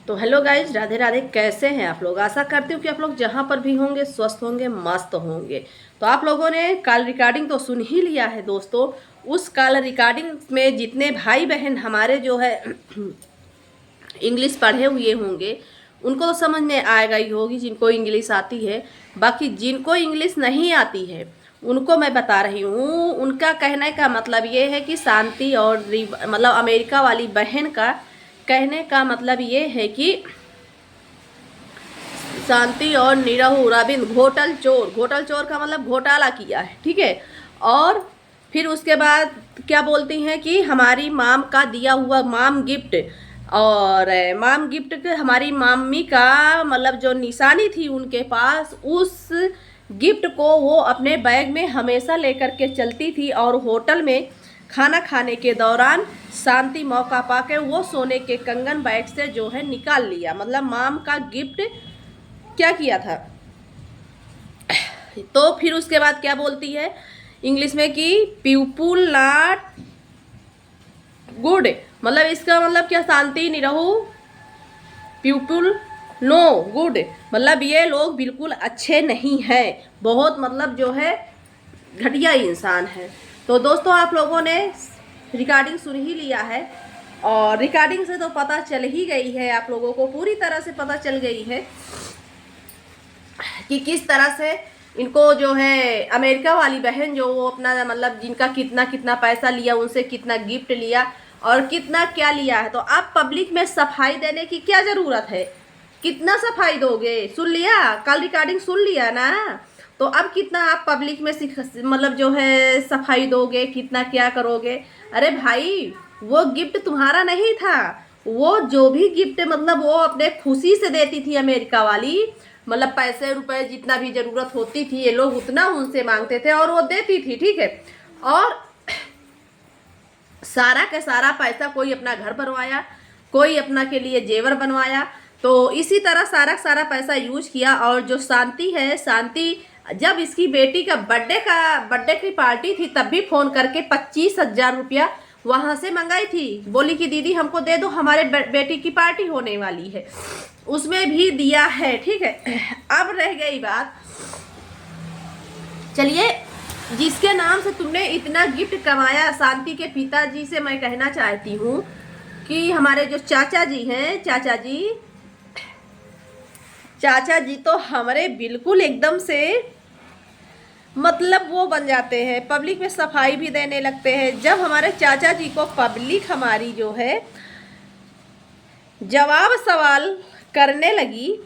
तो hello guys, Radhe Radhe. कैसे हैं आप लोग? आशा करती हूँ कि आप लोग जहाँ पर भी होंगे स्वस्थ होंगे, मस्त होंगे। तो आप लोगों ने कल रिकॉर्डिंग तो सुन ही लिया है दोस्तों। उस कल रिकॉर्डिंग में जितने भाई बहन हमारे जो है इंग्लिश पढ़े हुए होंगे उनको तो समझ में आएगा ही होगी, जिनको इंग्लिश आती है। बाकी जिनको इंग्लिश नहीं आती है उनको मैं बता रही हूँ, उनका कहने का मतलब ये है कि शांति और मतलब अमेरिका वाली बहन का कहने का मतलब ये है कि शांति और निरहु रविंद्र घोटल चोर का मतलब घोटाला किया है, ठीक है। और फिर उसके बाद क्या बोलती हैं कि हमारी माम का दिया हुआ माम गिफ्ट, और माम गिफ्ट के हमारी मामी का मतलब जो निशानी थी उनके पास, उस गिफ्ट को वो अपने बैग में हमेशा लेकर के चलती थी। और होटल में खाना खाने के दौरान शांति मौका पाके वो सोने के कंगन बैग से जो है निकाल लिया, मतलब माम का गिफ्ट क्या किया था। तो फिर उसके बाद क्या बोलती है इंग्लिश में कि पीपुल नॉट गुड, मतलब इसका मतलब क्या, शांति निरहु पीपुल नो गुड, मतलब ये लोग बिल्कुल अच्छे नहीं हैं, बहुत मतलब जो है घटिया इंसान है। तो दोस्तों आप लोगों ने रिकॉर्डिंग सुन ही लिया है, और रिकॉर्डिंग से तो पता चल ही गई है, आप लोगों को पूरी तरह से पता चल गई है कि किस तरह से इनको जो है अमेरिका वाली बहन जो वो अपना मतलब जिनका कितना कितना पैसा लिया, उनसे कितना गिफ्ट लिया और कितना क्या लिया है। तो आप पब्लिक में सफाई देने की क्या ज़रूरत है? कितना सफाई दोगे? सुन लिया, कल रिकॉर्डिंग सुन लिया ना, तो अब कितना आप पब्लिक में मतलब जो है सफाई दोगे, कितना क्या करोगे? अरे भाई, वो गिफ्ट तुम्हारा नहीं था, वो जो भी गिफ्ट मतलब वो अपने खुशी से देती थी अमेरिका वाली, मतलब पैसे रुपए जितना भी ज़रूरत होती थी ये लोग उतना उनसे मांगते थे और वो देती थी, ठीक है। और सारा का सारा पैसा कोई अपना घर बनवाया, कोई अपना के लिए जेवर बनवाया, तो इसी तरह सारा सारा पैसा यूज किया। और जो शांति है, शांति जब इसकी बेटी का बर्थडे की पार्टी थी तब भी फ़ोन करके 25,000 रुपया वहाँ से मंगाई थी, बोली कि दीदी हमको दे दो, हमारे बेटी की पार्टी होने वाली है, उसमें भी दिया है, ठीक है। अब रह गई बात, चलिए जिसके नाम से तुमने इतना गिफ्ट कमाया, शांति के पिताजी से मैं कहना चाहती हूँ कि हमारे जो चाचा जी हैं, चाचा जी तो हमारे बिल्कुल एकदम से मतलब वो बन जाते हैं, पब्लिक में सफाई भी देने लगते हैं। जब हमारे चाचा जी को पब्लिक हमारी जो है जवाब सवाल करने लगी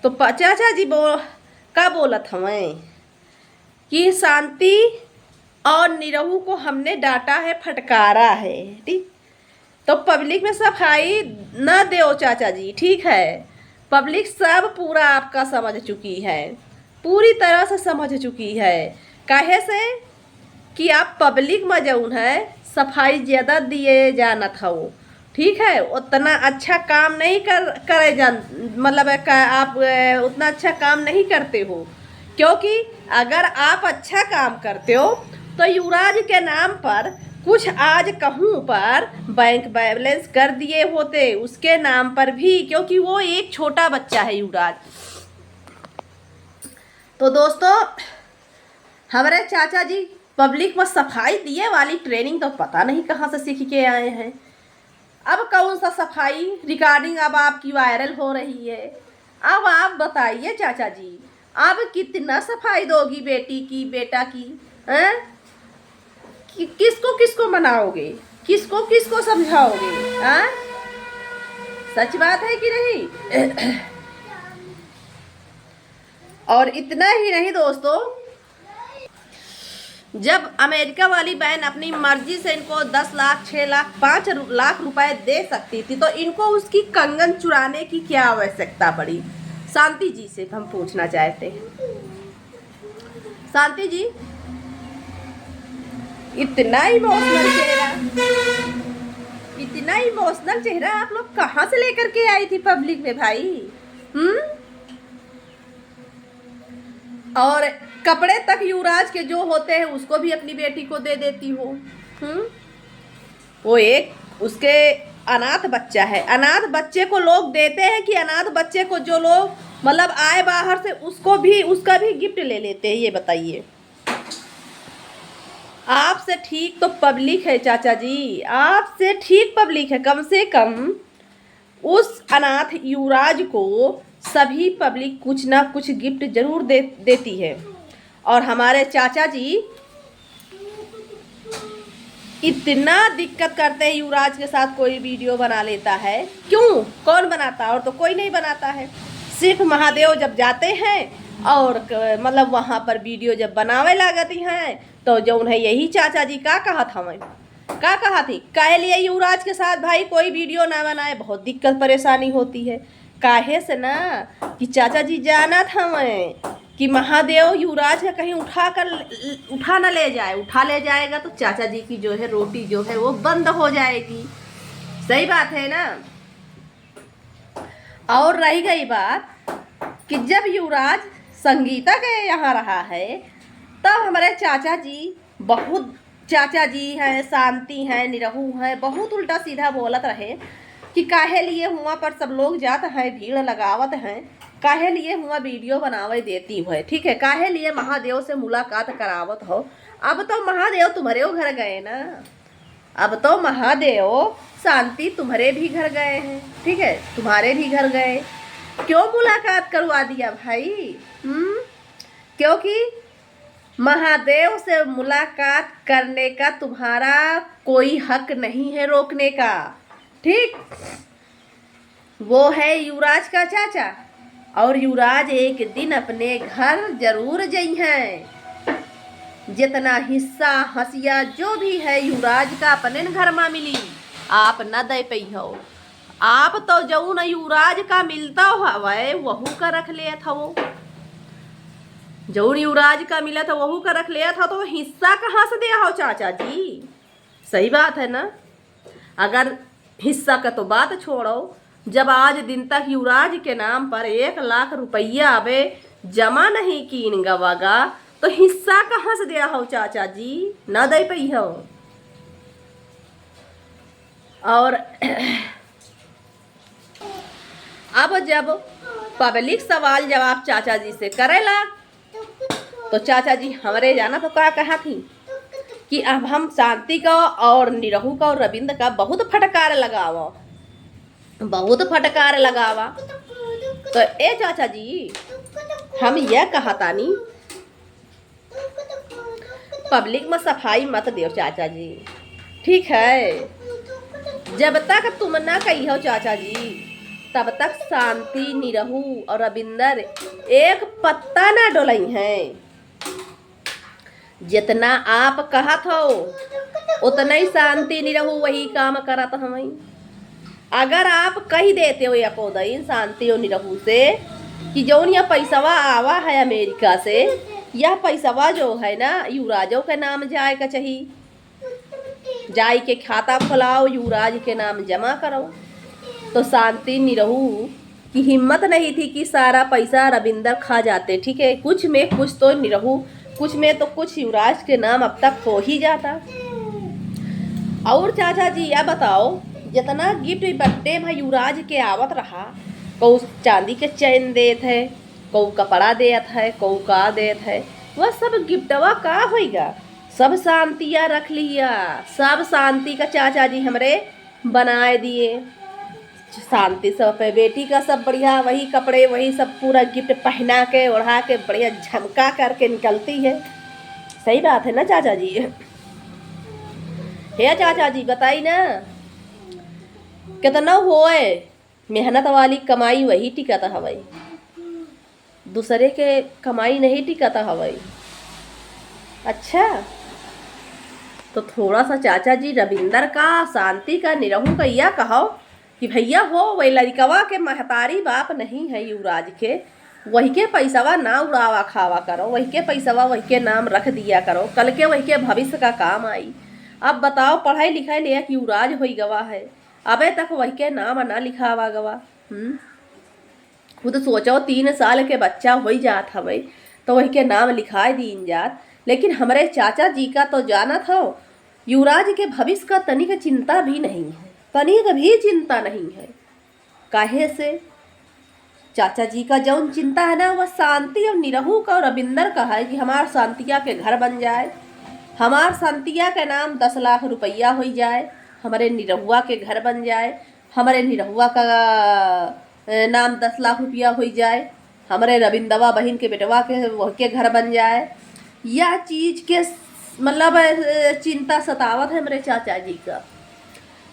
तो चाचा जी का बोलत हमें कि शांति और निरहु को हमने डांटा है, फटकारा है, ठीक। तो पब्लिक में सफाई न दो चाचा जी, ठीक है। पब्लिक सब पूरा आपका समझ चुकी है, पूरी तरह से समझ चुकी है। काहे से कि आप पब्लिक में जौन है सफाई ज़्यादा दिए जानत हो, ठीक है। उतना अच्छा काम नहीं करे जान, मतलब आप उतना अच्छा काम नहीं करते हो, क्योंकि अगर आप अच्छा काम करते हो तो युवराज के नाम पर कुछ आज कहूँ पर बैंक बैलेंस कर दिए होते उसके नाम पर भी, क्योंकि वो एक छोटा बच्चा है युवराज। तो दोस्तों हमारे चाचा जी पब्लिक में सफाई दिए वाली ट्रेनिंग तो पता नहीं कहाँ से सीख के आए हैं। अब कौन सा सफाई रिकॉर्डिंग अब आपकी वायरल हो रही है, अब आप बताइए चाचा जी, अब कितना सफाई दोगी बेटी की, बेटा की, हैं? किसको किसको मनाओगे, किसको किसको समझाओगे, हैं? सच बात है कि नहीं? और इतना ही नहीं दोस्तों, जब अमेरिका वाली बहन अपनी मर्जी से इनको 10 लाख 6 लाख 5 लाख रुपए दे सकती थी, तो इनको उसकी कंगन चुराने की क्या आवश्यकता पड़ी? शांति जी से हम पूछना चाहते हैं, शांति जी इतना इमोशनल चेहरा आप लोग कहाँ से लेकर के आई थी पब्लिक में भाई? और कपड़े तक युवराज के जो होते हैं उसको भी अपनी बेटी को दे देती हो। वो एक उसके अनाथ बच्चा है। अनाथ बच्चे को लोग देते हैं कि अनाथ बच्चे को जो लोग मतलब आए बाहर से उसको भी उसका भी गिफ्ट ले लेते हैं? ये बताइए। आपसे ठीक तो पब्लिक है चाचा जी, आपसे ठीक पब्लिक है। कम से कम उस अनाथ युवराज को सभी पब्लिक कुछ ना कुछ गिफ्ट जरूर देती है। और हमारे चाचा जी इतना दिक्कत करते हैं युवराज के साथ, कोई वीडियो बना लेता है। क्यों? कौन बनाता है? और तो कोई नहीं बनाता है। सिर्फ महादेव जब जाते हैं और मतलब वहाँ पर वीडियो जब बनावे लागती हैं तो जो उन्हें यही चाचा जी का कहा था, मैं का कहा थी, काहे लिए युवराज के साथ भाई कोई वीडियो ना बनाए, बहुत दिक्कत परेशानी होती है। काहे से ना कि चाचा जी जाना था मैं कि महादेव युवराज का कहीं उठा ना ले जाए। उठा ले जाएगा तो चाचा जी की जो है रोटी जो है वो बंद हो जाएगी। सही बात है ना। और रही गई बात कि जब युवराज संगीता के यहाँ रहा है तब हमारे चाचा जी बहुत, चाचा जी हैं, शांति हैं, निरहू हैं, बहुत उल्टा सीधा बोलत रहे कि काहे लिए हुआ पर सब लोग जात हैं, भीड़ लगावत हैं, काहे लिए हुआ वीडियो बनावे देती हुए, ठीक है, काहे लिए महादेव से मुलाकात करावत हो। अब तो महादेव तुम्हारे घर गए ना, अब तो महादेव शांति तुम्हारे भी घर गए हैं, ठीक है, तुम्हारे भी घर गए। क्यों मुलाकात करवा दिया भाई? क्योंकि महादेव से मुलाकात करने का तुम्हारा कोई हक नहीं है रोकने का, ठीक। वो है युवराज का चाचा और युवराज एक दिन अपने घर जरूर जई हैं। जितना हिस्सा हंसिया जो भी है युवराज का अपने घर में मिली, आप न दे पई हो। आप तो जो न युवराज का मिलता हवे वहू का रख लिया था, वो जो युवराज का मिला था वहू का रख लिया था, तो हिस्सा कहाँ से दिया हो चाचा जी? सही बात है ना। अगर हिस्सा का तो बात छोड़ो, जब आज दिन तक युवराज के नाम पर 1 लाख रुपया अबे जमा नहीं कीन गवागा तो हिस्सा कहाँ से दिया हो चाचा जी? ना दे पई हो। और अब जब पब्लिक सवाल जवाब चाचा जी से करेला तो चाचा जी हमारे जाना तो क्या कहा थी कि अब हम शांति का और निरहू का और रविंद्र का बहुत फटकार लगावा, बहुत फटकार लगावा। तो ए चाचा जी हम यह कहा तानी पब्लिक में सफाई मत दो चाचा जी, ठीक है। जब तक तुम ना कही हो चाचा जी तब तक शांति, निरहू और रविंदर एक पत्ता ना डोलई हैं। जितना आप कहत हो उतना ही शांति निरहू वही काम करत हमें। अगर आप कही देते हो या कोदई शांति और निरहू से कि जौन यह पैसावा आवा है अमेरिका से, यह पैसावा जो है ना युवराजों के नाम जाए का चाहिए, जाई के खाता खोलाओ, युवराज के नाम जमा करो। तो शांति निरहू की हिम्मत नहीं थी कि सारा पैसा रविंदर खा जाते, ठीक है, कुछ में कुछ तो निरहू, कुछ में तो कुछ युवराज के नाम अब तक हो ही जाता। और चाचा जी यह बताओ जितना गिफ्ट बर्थडे में युवराज के आवत रहा, को चांदी के चैन देत है, को कपड़ा देत है, को का देत है, वह सब गिफ्टवा का होइगा? सब शांतिया रख लिया, सब शांति का चाचा जी हमरे बनाए दिए। शांति सब पे बेटी का सब बढ़िया वही कपड़े वही सब पूरा गिफ्ट पहना के ओढ़ा के बढ़िया झमका करके निकलती है। सही बात है ना चाचा जी? हे चाचा जी बताई ना कितना होए, मेहनत वाली कमाई वही टिकता हवई, दूसरे के कमाई नहीं टिकता हवई। अच्छा तो थोड़ा सा चाचा जी रविंदर का, शांति का, निरहू का यह कहो कि भैया हो वही लड़कवा के महतारी बाप नहीं है युवराज के, वही के पैसावा ना उड़ावा खावा करो, वही के पैसावा वही के नाम रख दिया करो, कल के वही के भविष्य का काम आई। अब बताओ पढ़ाई लिखाई लिया कि युवराज हो गवा है, अबे तक वही के नाम ना लिखावा गवा। खुद सोचो 3 साल के बच्चा हो जात हवे तो वही के नाम लिखाए दीन जात। लेकिन हमारे चाचा जी का तो जाना था युवराज के भविष्य का तनिक चिंता भी नहीं है, तनिक भी चिंता नहीं है। काहे से चाचा जी का जौन चिंता है ना, वह शांति और निरहू का और रविंदर का है कि हमार शांतिया के घर बन जाए, हमार शांतिया के नाम 10 लाख रुपया हो जाए, हमारे निरहुआ के घर बन जाए, हमारे निरहुआ का नाम 10 लाख रुपया हो जाए, हमारे रविंदवा बहन के बेटवा के घर बन जाए। यह चीज़ के मतलब चिंता सतावत है मेरे चाचा जी का।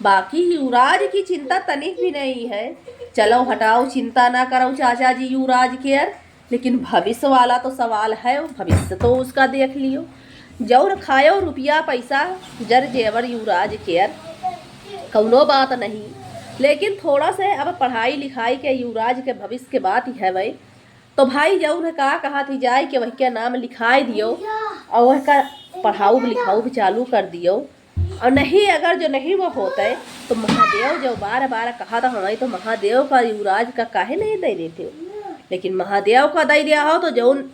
बाकी युवराज की चिंता तनिक भी नहीं है। चलो हटाओ, चिंता ना करो चाचा जी युवराज केयर, लेकिन भविष्य वाला तो सवाल है, भविष्य तो उसका देख लियो। जौर खायो रुपया पैसा जर जेवर युवराज केयर, कौनो बात नहीं, लेकिन थोड़ा से अब पढ़ाई लिखाई के युवराज के भविष्य के बात ही है भाई। तो भाई जौन का कहा थी जाए कि वही के नाम लिखाई दियो और वह का पढ़ाऊ लिखाऊ भी चालू कर दियो। और नहीं, अगर जो नहीं वो होता है तो महादेव जो बार बार कहा था हमारी, तो महादेव का युवराज का काहे नहीं दे देते हो। लेकिन महादेव का दे दिया हो तो जौन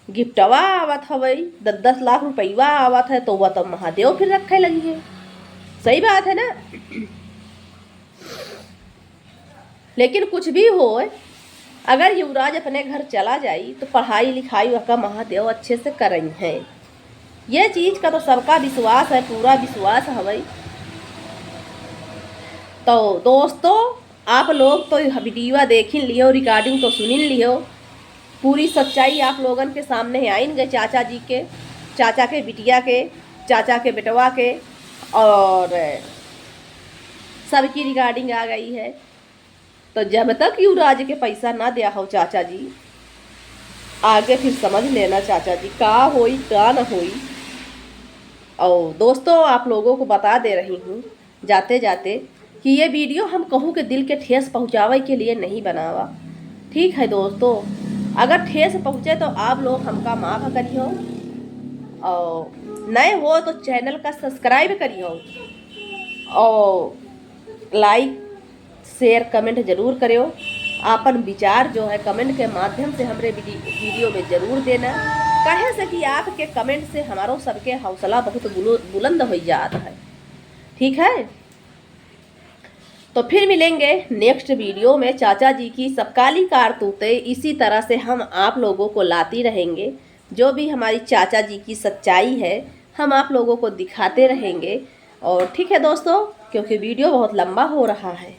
गिफ्टवा आवत है भाई 10 लाख रुपया आवत है, तो वह तो महादेव फिर रखे लगी है। सही बात है ना। लेकिन कुछ भी हो, अगर युवराज अपने घर चला जाई तो पढ़ाई लिखाई वह महादेव अच्छे से करें हैं। ये चीज़ का तो सबका विश्वास है, पूरा विश्वास है भाई। तो दोस्तों आप लोग तो वीडियो देख ही लियो, रिकॉर्डिंग तो सुन लियो, पूरी सच्चाई आप लोगन के सामने आएंगे। चाचा जी के, चाचा के बिटिया के, चाचा के बेटवा के, और सबकी रिकॉर्डिंग आ गई है। तो जब तक युवराज के पैसा ना दिया हो चाचा जी, आगे फिर समझ लेना चाचा जी का होई का न होई। और दोस्तों आप लोगों को बता दे रही हूँ जाते जाते कि ये वीडियो हम कहूँ कि दिल के ठेस पहुँचावे के लिए नहीं बनावा। ठीक है दोस्तों, अगर ठेस पहुँचे तो आप लोग हमका माफ़ करियो, और नए हो तो चैनल का सब्सक्राइब करियो, और लाइक शेयर कमेंट जरूर करियो। आपन विचार जो है कमेंट के माध्यम से हमारे वीडियो में ज़रूर देना। कहे से कि आपके कमेंट से हमारो सबके हौसला बहुत बुलंद हो जाता है। ठीक है, तो फिर मिलेंगे नेक्स्ट वीडियो में। चाचा जी की सबकाली कारतूतें इसी तरह से हम आप लोगों को लाती रहेंगे। जो भी हमारी चाचा जी की सच्चाई है हम आप लोगों को दिखाते रहेंगे। और ठीक है दोस्तों, क्योंकि वीडियो बहुत लंबा हो रहा है।